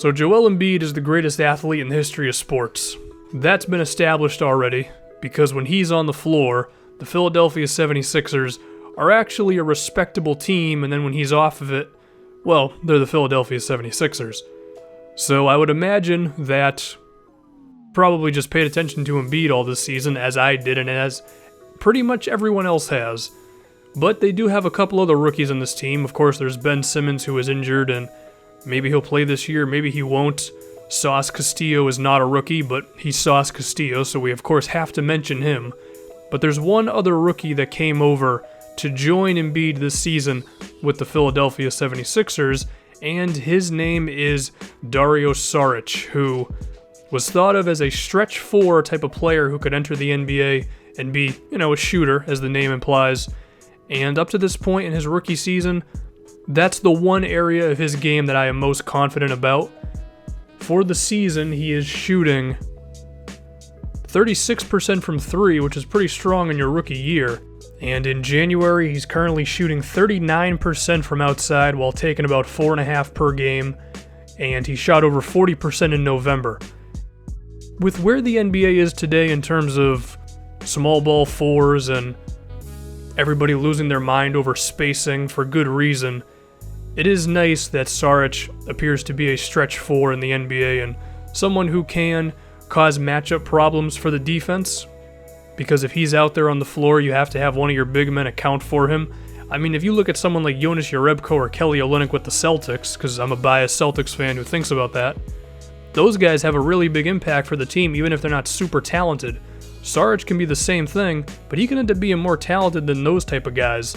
So Joel Embiid is the greatest athlete in the history of sports. That's been established already, because when he's on the floor, the Philadelphia 76ers are actually a respectable team, and then when he's off of it, well, they're the Philadelphia 76ers. So I would imagine that probably just paid attention to Embiid all this season, as I did and as pretty much everyone else has. But they do have a couple other rookies on this team. Of course, there's Ben Simmons, who is injured, and maybe he'll play this year, maybe he won't. Sauce Castillo is not a rookie, but he's Sauce Castillo, so we of course have to mention him. But there's one other rookie that came over to join Embiid this season with the Philadelphia 76ers, and his name is Dario Saric, who was thought of as a stretch four type of player who could enter the NBA and be, a shooter, as the name implies. And up to this point in his rookie season, that's the one area of his game that I am most confident about. For the season, he is shooting 36% from three, which is pretty strong in your rookie year. And in January, he's currently shooting 39% from outside while taking about 4.5 per game. And he shot over 40% in November. With where the NBA is today in terms of small ball fours and everybody losing their mind over spacing for good reason, it is nice that Saric appears to be a stretch four in the NBA and someone who can cause matchup problems for the defense, because if he's out there on the floor, you have to have one of your big men account for him. I mean, if you look at someone like Jonas Jerebko or Kelly Olynyk with the Celtics, because I'm a biased Celtics fan who thinks about that, those guys have a really big impact for the team even if they're not super talented. Saric can be the same thing, but he can end up being more talented than those type of guys.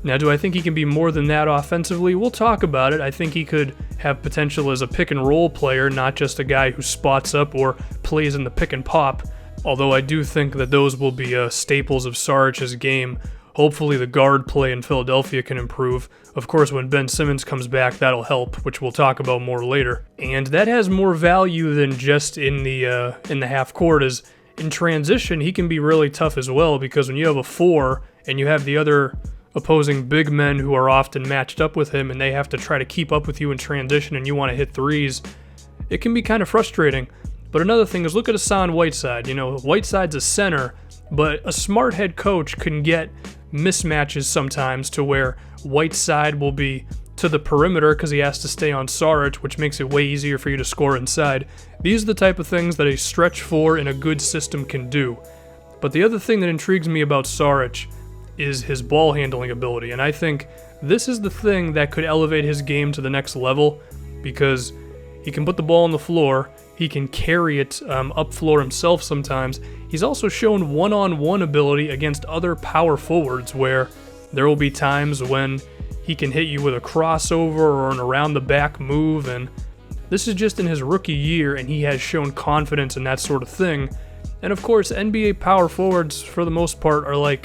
Now, do I think he can be more than that offensively? We'll talk about it. I think he could have potential as a pick-and-roll player, not just a guy who spots up or plays in the pick-and-pop, although I do think that those will be staples of Saric's game. Hopefully the guard play in Philadelphia can improve. Of course, when Ben Simmons comes back, that'll help, which we'll talk about more later. And that has more value than just in the half court, as in transition, he can be really tough as well, because when you have a four and you have the other opposing big men who are often matched up with him and they have to try to keep up with you in transition and you want to hit threes, it can be kind of frustrating. But another thing is, look at Hassan Whiteside. Whiteside's a center, but a smart head coach can get mismatches sometimes to where Whiteside will be to the perimeter because he has to stay on Saric, which makes it way easier for you to score inside. These are the type of things that a stretch four in a good system can do. But the other thing that intrigues me about Saric is his ball handling ability, and I think this is the thing that could elevate his game to the next level, because he can put the ball on the floor, he can carry it up floor himself sometimes. He's also shown one-on-one ability against other power forwards, where there will be times when he can hit you with a crossover or an around-the-back move, and this is just in his rookie year, and he has shown confidence in that sort of thing. And of course, NBA power forwards, for the most part, are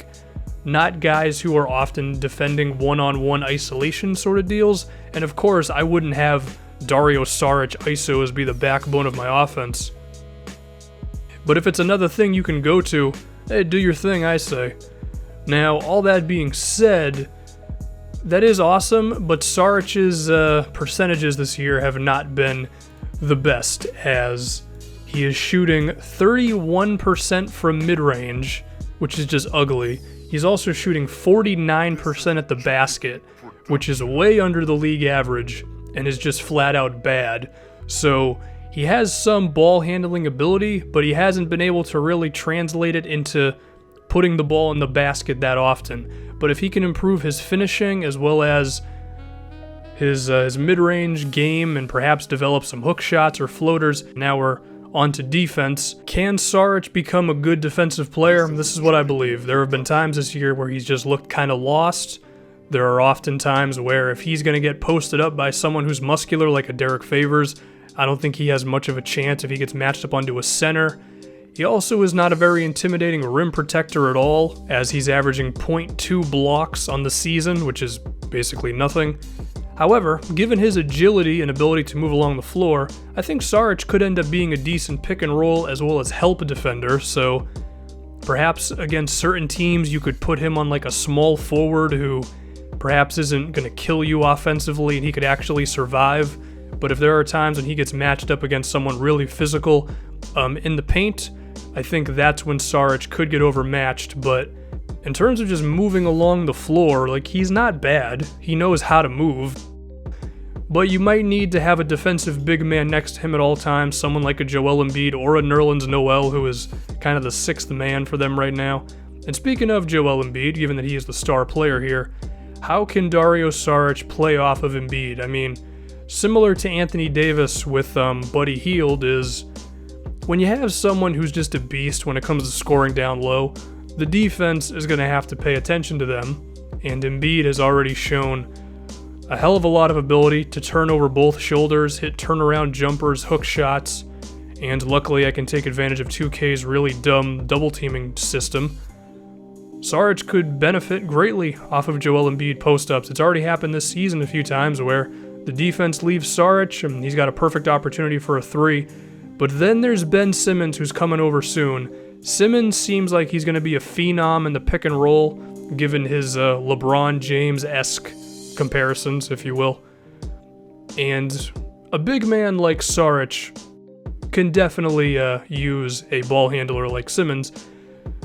not guys who are often defending one-on-one isolation sort of deals, and of course, I wouldn't have Dario Saric ISOs be the backbone of my offense. But if it's another thing you can go to, hey, do your thing, I say. Now, all that being said, that is awesome, but Saric's percentages this year have not been the best, as he is shooting 31% from mid-range, which is just ugly. He's also shooting 49% at the basket, which is way under the league average and is just flat out bad. So he has some ball handling ability, but he hasn't been able to really translate it into putting the ball in the basket that often. But if he can improve his finishing as well as his mid-range game and perhaps develop some hook shots or floaters, now we're on to defense. Can Saric become a good defensive player? This is what I believe. There have been times this year where he's just looked kind of lost. There are often times where if he's going to get posted up by someone who's muscular like a Derek Favors, I don't think he has much of a chance if he gets matched up onto a center. He also is not a very intimidating rim protector at all, as he's averaging 0.2 blocks on the season, which is basically nothing. However, given his agility and ability to move along the floor, I think Saric could end up being a decent pick and roll as well as help defender, so perhaps against certain teams you could put him on a small forward who perhaps isn't going to kill you offensively and he could actually survive, but if there are times when he gets matched up against someone really physical in the paint, I think that's when Sarich could get overmatched. But in terms of just moving along the floor, like, he's not bad. He knows how to move. But you might need to have a defensive big man next to him at all times, someone like a Joel Embiid or a Nerlens Noel, who is kind of the sixth man for them right now. And speaking of Joel Embiid, given that he is the star player here, how can Dario Saric play off of Embiid? I mean, similar to Anthony Davis with Buddy Hield, is when you have someone who's just a beast when it comes to scoring down low, the defense is going to have to pay attention to them, and Embiid has already shown a hell of a lot of ability to turn over both shoulders, hit turnaround jumpers, hook shots, and luckily I can take advantage of 2K's really dumb double-teaming system. Sarich could benefit greatly off of Joel Embiid post-ups. It's already happened this season a few times where the defense leaves Sarich and he's got a perfect opportunity for a three. But then there's Ben Simmons, who's coming over soon. Simmons seems like he's going to be a phenom in the pick and roll, given his LeBron James-esque comparisons, if you will. And a big man like Sarich can definitely use a ball handler like Simmons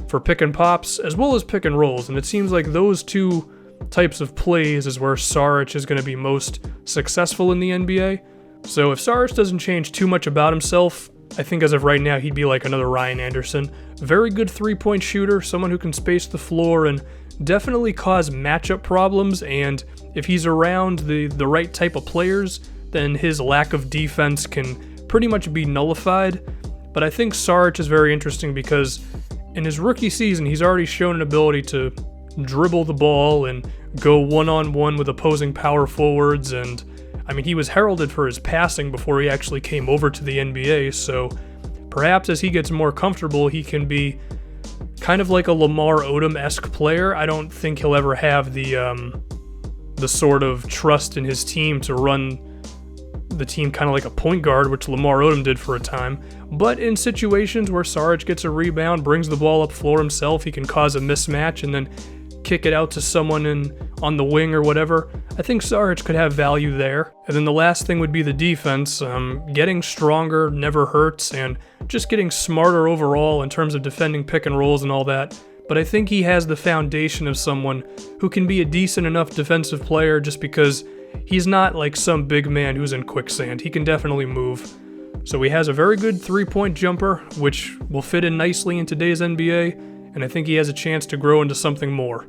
for pick and pops as well as pick and rolls, and it seems like those two types of plays is where Sarich is going to be most successful in the NBA. So if Sarich doesn't change too much about himself, I think as of right now he'd be like another Ryan Anderson. Very good three-point shooter, someone who can space the floor and definitely cause matchup problems, and if he's around the right type of players, then his lack of defense can pretty much be nullified. But I think Sarich is very interesting because in his rookie season, he's already shown an ability to dribble the ball and go one-on-one with opposing power forwards, and I mean, he was heralded for his passing before he actually came over to the NBA, so perhaps as he gets more comfortable, he can be kind of like a Lamar Odom-esque player. I don't think he'll ever have the sort of trust in his team to run the team kind of like a point guard, which Lamar Odom did for a time. But in situations where Sarich gets a rebound, brings the ball up floor himself, he can cause a mismatch and then kick it out to someone on the wing or whatever. I think Sarich could have value there. And then the last thing would be the defense. Getting stronger never hurts, and just getting smarter overall in terms of defending pick and rolls and all that. But I think he has the foundation of someone who can be a decent enough defensive player just because he's not like some big man who's in quicksand. He can definitely move. So he has a very good three-point jumper, which will fit in nicely in today's NBA, and I think he has a chance to grow into something more.